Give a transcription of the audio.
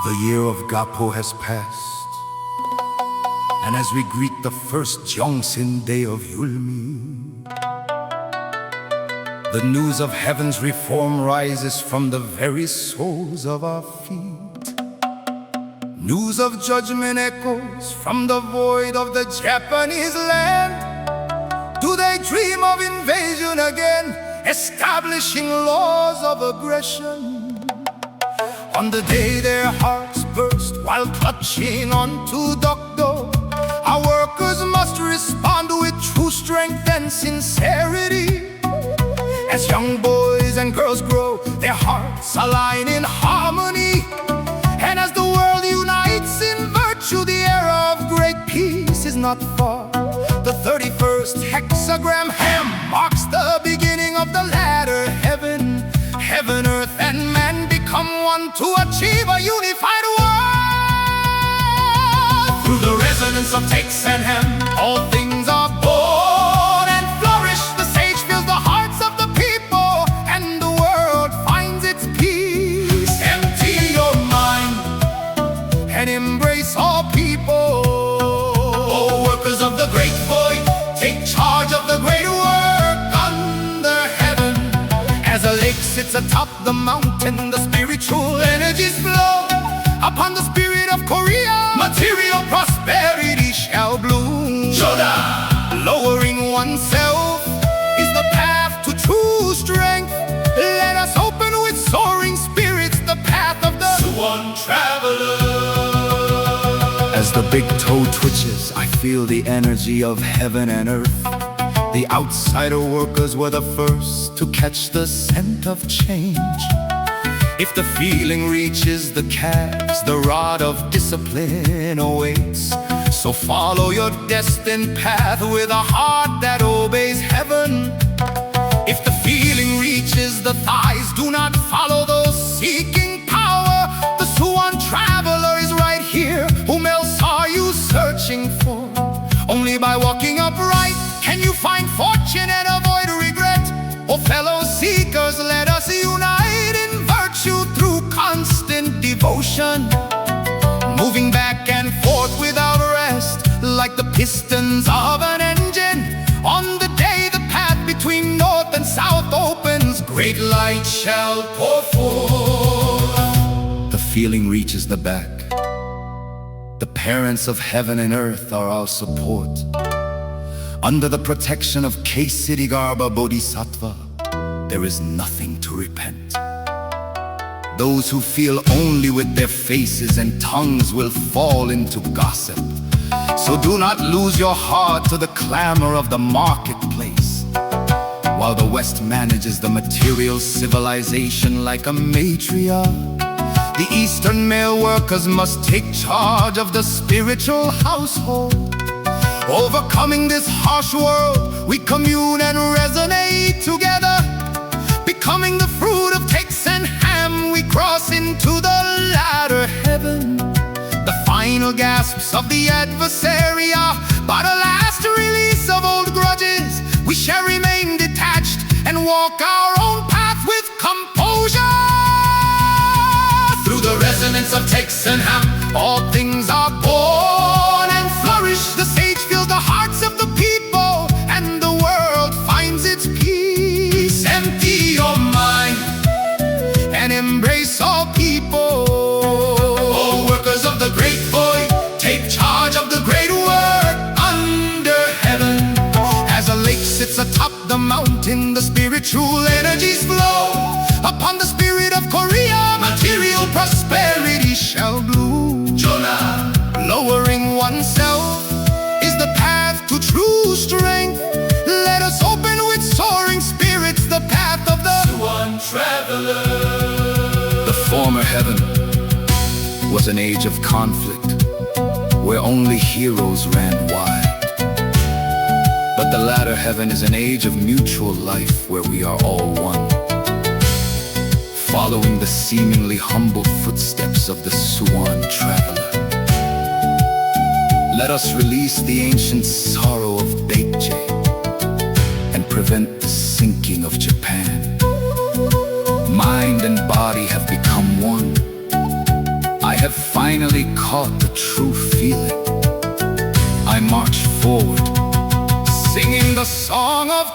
The year of Gapo has passed, and as we greet the first Jongsin day of Yulmi, the news of heaven's reform rises from the very soles of our feet. News of judgment echoes from the void of the Japanese land. Do they dream of invasion again, establishing laws of aggression? On the day their hearts burst while clutching onto Dokdo, our workers must respond with true strength and sincerity. As young boys and girls grow, their hearts align in harmony. And as the world unites in virtue, the era of great peace is not far. The 31st hexagram hem marks the beginning of the latter heaven. Heaven, earth, and man become one to achieve a unified world. Through the resonance of Taeksan, all things are born and flourish. The sage fills the hearts of the people, and the world finds its peace. Empty your mind and embrace all people. Oh, workers of the great void, take charge of the great work under heaven. As a lake sits atop the mountain, the spiritual energies flow. Upon the spirit of Korea, material prosperity shall bloom. Shoda! Lowering oneself is the path to true strength. Let us open with soaring spirits the path of the Suwon traveler. As the big toe twitches, I feel the energy of heaven and earth. The outsider workers were the first to catch the scent of change. If the feeling reaches the calves, the rod of discipline awaits. So follow your destined path with a heart that obeys heaven. If the feeling reaches the thighs, do not follow those seeking power. The Suwon traveler is right here. Whom else are you searching for? Only by walking upright can you find fortune and avoid regret. Oh, fellow seekers, let us unite in virtue through constant devotion, moving back and forth without rest, like the pistons of an engine. On the day the path between north and south opens, great light shall pour forth. The feeling reaches the back. The parents of heaven and earth are our support. Under the protection of K-City Garba Bodhisattva, there is nothing to repent. Those who feel only with their faces and tongues will fall into gossip. So do not lose your heart to the clamor of the marketplace. While the West manages the material civilization like a matriarch, the Eastern male workers must take charge of the spiritual household. Overcoming this harsh world, we commune and resonate together. Becoming the fruit of Taeksan, we cross into the latter heaven. The final gasps of the adversary are but a last release of old grudges. We shall remain detached and walk our own path with composure. Through the resonance of Taeksan, all things are born and flourish. The sage fills the hearts of the people, and the world finds its peace. Empty your mind and embrace all people. Oh, workers of the great void, take charge of the great work under heaven. As a lake sits atop the mountain, the spiritual energies flow. Upon the spirit of Korea, material prosperity shall bloom. Jonah, lowering oneself is the path to true strength. Let us open with soaring spirits the path of the Suwon traveler. The former heaven was an age of conflict, where only heroes ran wild. But the latter heaven is an age of mutual life, where we are all one. Following the seemingly humble footsteps of the Suwon traveler, let us release the ancient sorrow of Baekje and prevent the sinking of Japan. Mind and body have become one. I have finally caught the true feeling. I march forward, singing the song of